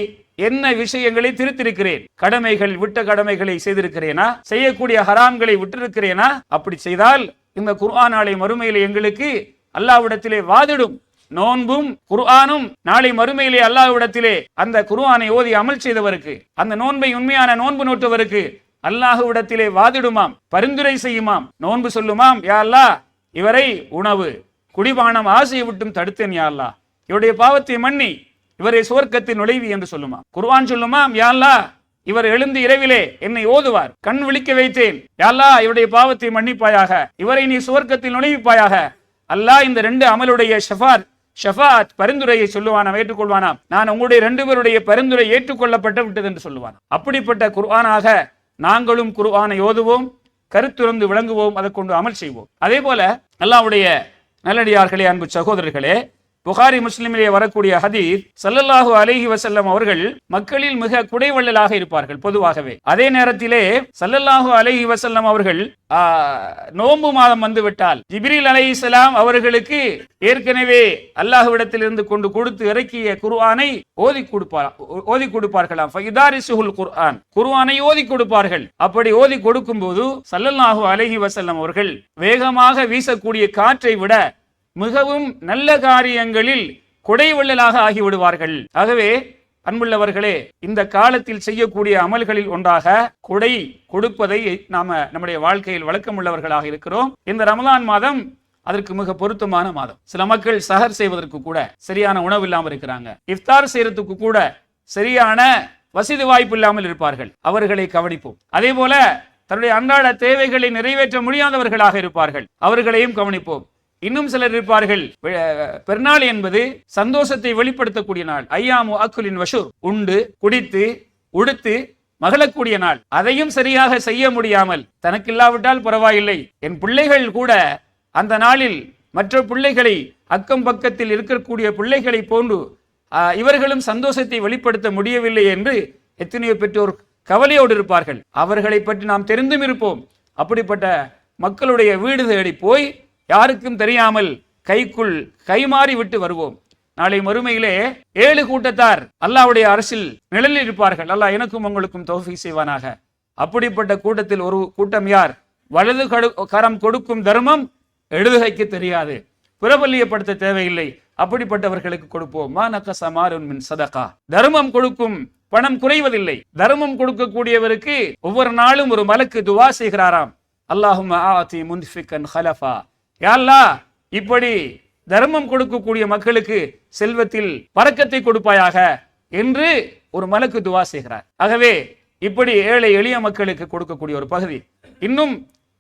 என்ன விஷயங்களை திருத்திருக்கிறேன்? கடமைகள் விட்ட கடமைகளை செய்திருக்கிறேனா? செய்யக்கூடிய ஹராம்களை விட்டிருக்கிறேனா? அப்படி செய்தால் இந்த குர்ஆன் நாளை மறுமையிலே எங்களுக்கு அல்லாஹ்விடத்திலே வாதிடும். நோன்பும் குர்ஆனும் நாளை மறுமையிலே அல்லாஹ்விடத்திலே அந்த குர்ஆனை ஓதி அமல் செய்தவருக்கு, அந்த நோன்பை உண்மையான நோன்பு நோட்டவருக்கு அல்லாஹ்விடத்திலே வாதிடுமாம், பரிந்துரை செய்யுமாம், நோன்பு சொல்லுமாம், யா அல்லாஹ் இவரை உணவு குடிபானம் ஆசையை விட்டும் தடுத்தேன், யா அல்லாஹ் இவருடைய பாவத்தை மன்னி இவரை சுவர்க்கத்தில் நுழைவி என்று சொல்லுமா. குர்ஆன் சொல்லுமாம், யா அல்லாஹ் இவர் எழுந்து இரவிலே என்னை ஓதுவார், கண் விழிக்க வைத்தேன், யா அல்லாஹ் இவருடைய பாவத்தை மன்னிப்பாயாக, இவரை நீ சுவர்க்கத்தில் நுழைவிப்பாயாக. அல்லாஹ் இந்த ரெண்டு அமலுடைய ஷஃபாத் பரிந்துரையை சொல்லுவானாம், ஏற்றுக்கொள்வானாம். நான் உங்களுடைய ரெண்டு பேருடைய பரிந்துரை ஏற்றுக்கொள்ளப்பட்டு விட்டது என்று சொல்லுவான். அப்படிப்பட்ட குர்ஆனாக நாங்களும் குர்ஆனை ஓதுவோம், கருத்துறந்து விளங்குவோம், அதை கொண்டு அமல் செய்வோம். அதே போல அல்லாஹ்வுடைய நல்லடியார்களே, அன்பு சகோதரர்களே, புகாரி முஸ்லிமிலே வரக்கூடிய ஹதீஸ், ஸல்லல்லாஹு அலைஹி வஸல்லம் அவர்கள் மக்களில் மிக குடைவள்ளலாக இருப்பார்கள் பொதுவாகவே. அதே நேரத்திலே ஸல்லல்லாஹு அலைஹி வஸல்லம் அவர்கள் நோன்பு மாதம் வந்துவிட்டால் ஜிப்ரீல் அலைஹிஸ்ஸலாம் அவர்களுக்கு ஏற்கனவே அல்லாஹ்விடத்திலிருந்து கொண்டு கொடுத்து இறக்கிய குர்ஆனை ஓதி கொடுப்பார்களாம். ஃபயிதாரிசுல் குர்ஆன், குர்ஆனை ஓதி கொடுப்பார்கள். அப்படி ஓதி கொடுக்கும் போது ஸல்லல்லாஹு அலைஹி வஸல்லம் அவர்கள் வேகமாக வீசக்கூடிய காற்றை விட மிகவும் நல்ல காரியங்களில் குடைவள்ளலாக ஆகிவிடுவார்கள். ஆகவே அன்புள்ளவர்களே, இந்த காலத்தில் செய்யக்கூடிய அமல்களில் ஒன்றாக குடை கொடுப்பதை நம்முடைய வாழ்க்கையில் வழக்கம் உள்ளவர்களாக இருக்கிறோம். இந்த ரமலான் மாதம் அதற்கு மிக பொருத்தமான மாதம். சில மக்கள் சஹர் செய்வதற்கு கூட சரியான உணவு இல்லாமல் இருக்கிறாங்க. இஃப்தார் செய்யறதுக்கு கூட சரியான வசதி வாய்ப்பு இல்லாமல் இருப்பார்கள். அவர்களை கவனிப்போம். அதே போல தன்னுடைய அன்றாட தேவைகளை நிறைவேற்ற முடியாதவர்களாக இருப்பார்கள். அவர்களையும் கவனிப்போம். இன்னும் சிலர் இருப்பார்கள், பெருநாள் என்பது சந்தோஷத்தை வெளிப்படுத்தக்கூடிய நாள், ஐயாமு அக்குலின் வஷூர், உண்டு குடித்து உடுத்து மகிழக்கூடிய நாள். அதையும் சரியாக செய்ய முடியாமல் தனக்கில்லாவிட்டால் பரவாயில்லை, என் பிள்ளைகள் கூட அந்த நாளில் மற்ற பிள்ளைகளை அக்கம் பக்கத்தில் இருக்கக்கூடிய பிள்ளைகளை போன்று இவர்களும் சந்தோஷத்தை வெளிப்படுத்த முடியவில்லை என்று எத்தனையோ பெற்றோர் கவலையோடு இருப்பார்கள். அவர்களை பற்றி நாம் தெரிந்தும் இருப்போம். அப்படிப்பட்ட மக்களுடைய வீடு தேடி போய் யாருக்கும் தெரியாமல் கைக்குள் கைமாறி விட்டு வருவோம். நாளை மறுமையிலே 7 கூட்டத்தார் அல்லாஹ்வுடைய அரசில் நிழலில் இருப்பார்கள். அல்லாஹ் எனக்கும் உங்களுக்கும் தௌஃபீக் செய்வானாக. அப்படிப்பட்ட கூட்டத்தில் ஒரு கூட்டம் யார்? வலது கரம் கொடுக்கும் தர்மம் இடது கைக்கு தெரியாது, பிரபல்யப்படுத்த தேவையில்லை. அப்படிப்பட்டவர்களுக்கு கொடுப்போம். மா நகஸ மாலுன் மின் ஸதகா, தர்மம் கொடுக்கும் பணம் குறைவதில்லை. தர்மம் கொடுக்கக்கூடியவருக்கு ஒவ்வொரு நாளும் ஒரு மலக்கு துவா செய்கிறாராம், அல்லாஹும்ம ஆதி முன்ஃபிகன் ஹலஃபா, யா அல்லாஹ் இப்படி தர்மம் கொடுக்கக்கூடிய மக்களுக்கு செல்வத்தில் பரக்கத்தை கொடுப்பாயாக என்று ஒரு மலக்கு துவா செய்கிறார். ஆகவே இப்படி ஏழை எளிய மக்களுக்கு கொடுக்கக்கூடிய ஒரு பகுதி. இன்னும்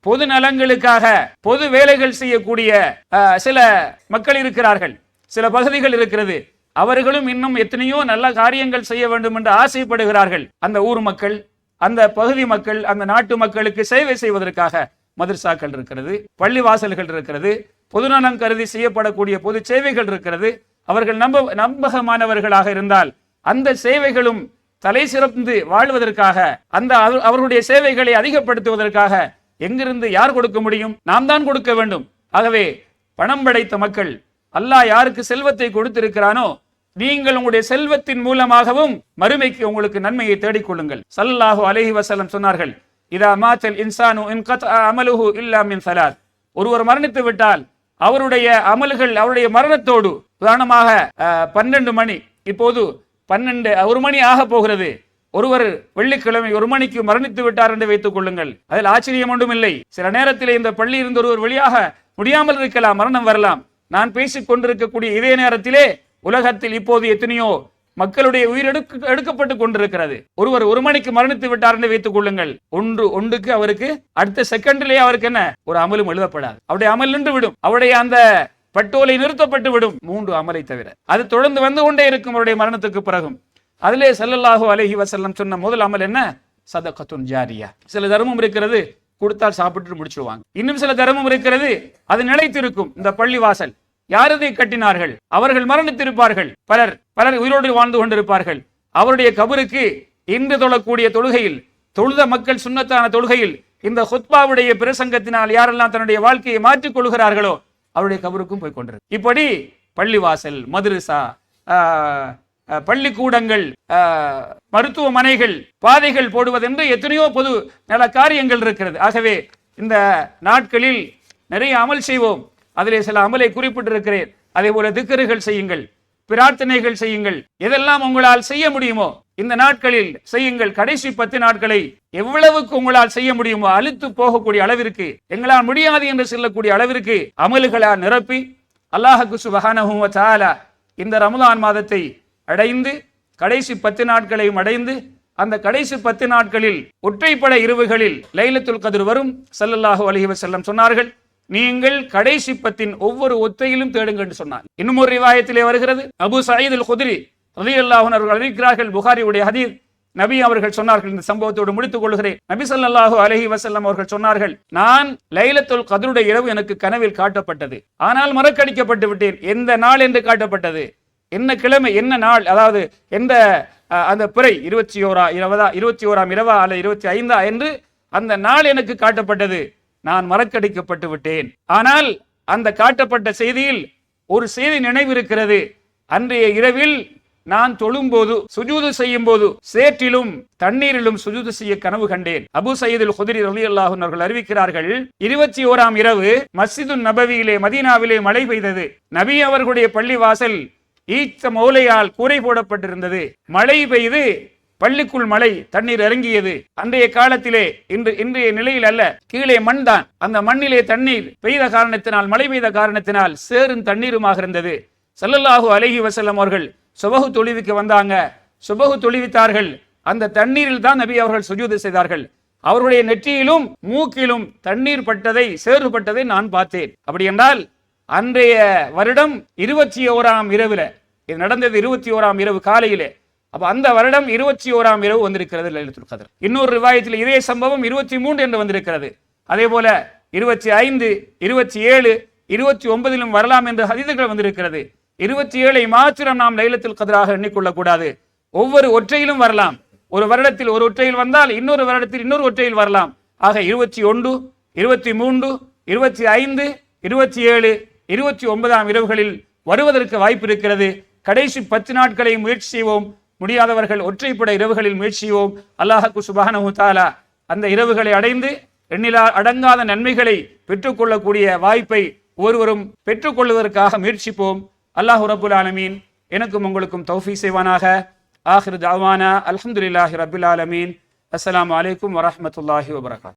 பொது நலங்களுக்காக பொது வேலைகள் செய்யக்கூடிய சில மக்கள் இருக்கிறார்கள், சில பகுதிகள் இருக்கிறது. அவர்களும் இன்னும் எத்தனையோ நல்ல காரியங்கள் செய்ய வேண்டும் என்று ஆசைப்படுகிறார்கள். அந்த ஊர் மக்கள், அந்த பகுதி மக்கள், அந்த நாட்டு மக்களுக்கு சேவை செய்வதற்காக மதரசாக்கள் இருக்கிறது, பள்ளி வாசல்கள் இருக்கிறது, பொதுநலம் கருதி செய்யப்படக்கூடிய பொது சேவைகள் இருக்கிறது. அவர்கள் நம்பகமானவர்களாக இருந்தால் அந்த சேவைகளும் தலை சிறந்து வாழ்வதற்காக, அந்த அவர்களுடைய சேவைகளை அதிகப்படுத்துவதற்காக எங்கிருந்து யார் கொடுக்க முடியும்? நாம் தான் கொடுக்க வேண்டும். ஆகவே பணம் படைத்த மக்கள், அல்லாஹ் யாருக்கு செல்வத்தை கொடுத்திருக்கிறானோ நீங்கள் உங்களுடைய செல்வத்தின் மூலமாகவும் மறுமைக்கு உங்களுக்கு நன்மையை தேடிக்கொள்ளுங்கள். ஸல்லல்லாஹு அலைஹி வஸல்லம் சொன்னார்கள், இதா மாத்தல் இன்சானு இன்கத அமலுஹு இல்லா மின் ஸலாத், ஒருவர் மரணித்து விட்டால் அவருடைய அமல்கள் அவருடைய மரணத்தோடு, உதாரணமாக 12 மணி, இப்போது 1 மணி ஆக போகிறது, ஒருவர் வெள்ளிக்கிழமை 1 மணிக்கு மரணித்து விட்டார் என்று வைத்துக் கொள்ளுங்கள், அதில் ஆச்சரியம் ஒன்றும் இல்லை. சில நேரத்தில் இந்த பள்ளி இருந்து ஒருவர் வெளியாக முடியாமல் இருக்கலாம், மரணம் வரலாம். நான் பேசிக் கொண்டிருக்கக்கூடிய இதே நேரத்திலே உலகத்தில் இப்போது எத்தனையோ மக்களுடைய உயிர் எடுக்கப்பட்டு கொண்டிருக்கிறது. ஒருவர் 1 மணிக்கு மரணித்து விட்டார் என்று வைத்துக் கொள்ளுங்கள், ஒன்றுக்கு அவருக்கு அடுத்த செகண்டிலே அவருக்கு என்ன ஒரு அமலும் எழுதப்படாது, அவருடைய அமல் நின்று விடும், அவருடைய அந்த பட்டோலை நிறுத்தப்பட்டு விடும், 3 அமலை தவிர. அது தொடர்ந்து வந்து கொண்டே இருக்கும் அவருடைய மரணத்துக்கு பிறகும். அதிலே ஸல்லல்லாஹு அலைஹி வஸல்லம் சொன்ன முதல் அமல் என்ன? சதகத்துன் ஜாரியா. சில தர்மம் இருக்கிறது, கொடுத்தால் சாப்பிட்டு முடிச்சிடுவாங்க. இன்னும் சில தர்மம் இருக்கிறது, அது நிலைத்திருக்கும். இந்த பள்ளி வாசல் யாரதை கட்டினார்கள்? அவர்கள் மரணித்திருப்பார்கள். பலர் உயிரோடு வாழ்ந்து கொண்டிருப்பார்கள். அவருடைய கபருக்கு இன்று தொழக்கூடிய தொழுகையில், தொழுத மக்கள் சுன்னத்தான தொழுகையில், இந்த ஹுத்பாவுடைய பிரசங்கத்தினால் யாரெல்லாம் தன்னுடைய வாழ்க்கையை மாற்றிக் கொள்கிறார்களோ அவருடைய கபருக்கும் போய் கொண்டிருக்கு. இப்படி பள்ளிவாசல், மதுரசா, பள்ளிக்கூடங்கள், மருத்துவமனைகள், பாதைகள் போடுவதென்று எத்தனையோ பொது நல காரியங்கள் இருக்கிறது. ஆகவே இந்த நாட்களில் நிறைய அமல் செய்வோம். அதிலே சில அமலை குறிப்பிட்டிருக்கிறேன். அதே போல திக்ருகள் செய்யுங்கள், பிரார்த்தனைகள் செய்யுங்கள். எதெல்லாம் உங்களால் செய்ய முடியுமோ இந்த நாட்களில் செய்யுங்கள். கடைசி 10 நாட்களை எவ்வளவுக்கு உங்களால் செய்ய முடியுமோ, அழுத்து போகக்கூடிய அளவிற்கு, எங்களால் முடியாது என்று சொல்லக்கூடிய அளவிற்கு அமல்களால் நிரப்பி அல்லாஹ்வுக்கு சுப்ஹானஹு வ தஆலா இந்த ரமலான் மாதத்தை அடைந்து கடைசி 10 நாட்களையும் அடைந்து அந்த கடைசி 10 நாட்களில் ஒற்றைப்படை இரவுகளில் லைலத்துல் கத்ர் வரும். ஸல்லல்லாஹு அலைஹி வஸல்லம் சொன்னார்கள், நீங்கள் கடைசி 10 ஒவ்வொரு ஒத்தையிலும் தேடுங்கள் என்று சொன்னார். இன்னும் ஒரு ரிவாயத்திலே வருகிறது, அபூ சயீத் அல் குத்ரி ரலியல்லாஹு அன்ஹு அவர்கள் அறிவிக்கிறார்கள், புகாரியுடைய ஹதீஸ். நபி அவர்கள் சொன்னார்கள், இந்த சம்பவத்தோடு முடித்துக் கொள்கிறேன். நபி ஸல்லல்லாஹு அலைஹி வஸல்லம் அவர்கள் சொன்னார்கள், நான் லைலத்துல் கத்ருடைய இரவு எனக்கு கனவில் காட்டப்பட்டது, ஆனால் மறக்கடிக்கப்பட்டு விட்டேன். எந்த நாள் என்று காட்டப்பட்டது, என்ன கிழமை, என்ன நாள், அதாவது எந்த அந்த பிறை 21ஆம் இரவா அல்லது 25ஆ என்று அந்த நாள் எனக்கு காட்டப்பட்டது, நான் மறக்கடிக்கப்பட்டு விட்டேன். ஆனால் அந்த காட்டப்பட்ட செய்தியில் ஒரு செய்தி நினைவிருக்கிறது. அன்றைய இரவில் நான் தொழும்போது, சுஜூது செய்யும் போது சேற்றிலும் தண்ணீரிலும் சுஜூது செய்ய கனவு கண்டேன். அபூ சயீத் அல் குத்ரி ரலியல்லாஹு அன்ஹு அவர்கள் அறிவிக்கிறார்கள், 21ஆம் இரவு மஸ்ஜிது நபவியிலே மதீனாவிலே மழை பெய்தது. நபி அவர்களுடைய பள்ளி வாசல் ஈச்ச மௌலையால் கூரை போடப்பட்டிருந்தது. மழை பெய்து பள்ளிக்குள் மழை தண்ணீர் இறங்கியது. அன்றைய காலத்திலே இன்றைய நிலையில் அல்ல, கீழே மண் தான். அந்த மண்ணிலே தண்ணீர் பெய்த காரணத்தினால், மழை பெய்த காரணத்தினால் சேரும் தண்ணீருமாக இருந்தது. ஸல்லல்லாஹு அலைஹி வஸல்லம் அவர்கள் சுபஹு தொழுவிக்கு வந்தாங்க, சுபஹு தொழுவித்தார்கள். அந்த தண்ணீரில் தான் நபி அவர்கள் சுஜூது செய்தார்கள். அவருடைய நெற்றியிலும் மூக்கிலும் தண்ணீர் பட்டதை, சேறு பட்டதை நான் பார்த்தேன். அப்படி என்றால் அன்றைய வருடம் 21ஆம் இரவுல இது நடந்தது, 21ஆம் இரவு காலையிலே. அப்ப அந்த வருடம் 21ஆம் இரவு வந்திருக்கிறது லைலத்துல் கத்ர். இன்னொரு ரிவாயத்தில் இதே சம்பவம் 23 என்று வந்திருக்கிறது. அதே போல 25, 27, 29 வரலாம் என்று ஹதீஸ்கள் வந்திருக்கிறது. 27ஐ மாத்திரம் நாம் லைலத்துல் கத்ராக எண்ணிக்கொள்ளக் கூடாது. ஒவ்வொரு ஒற்றையிலும் வரலாம். ஒரு வருடத்தில் ஒரு ஒற்றையில் வந்தால் இன்னொரு வருடத்தில் இன்னொரு ஒற்றையில் வரலாம். ஆக 21, 23, 25, 27, 29ஆம் இரவுகளில் வருவதற்கு வாய்ப்பு இருக்கிறது. கடைசி 10 நாட்களை முயற்சி செய்வோம். முடியாதவர்கள் ஒற்றைப்படை இரவுகளில் முயற்சி செய்வோம். அல்லாஹ்வுக்கு சுப்ஹானஹு வ தஆலா அந்த இரவுகளை அடைந்து எண்ணிலா அடங்காத நன்மைகளை பெற்றுக்கொள்ளக்கூடிய வாய்ப்பை ஒவ்வொருவரும் பெற்றுக்கொள்வதற்காக முயற்சிப்போம். அல்லாஹ் ரப்புல் ஆலமீன் எனக்கும் உங்களுக்கும் தௌஃபீக் செய்வானாக. ஆகிரு தஅவானா அல்ஹம்துலில்லாஹி ரப்பில் ஆலமீன். அஸ்ஸலாமு அலைக்கும் வரஹ்மத்துல்லாஹி வபரகாத்துஹு.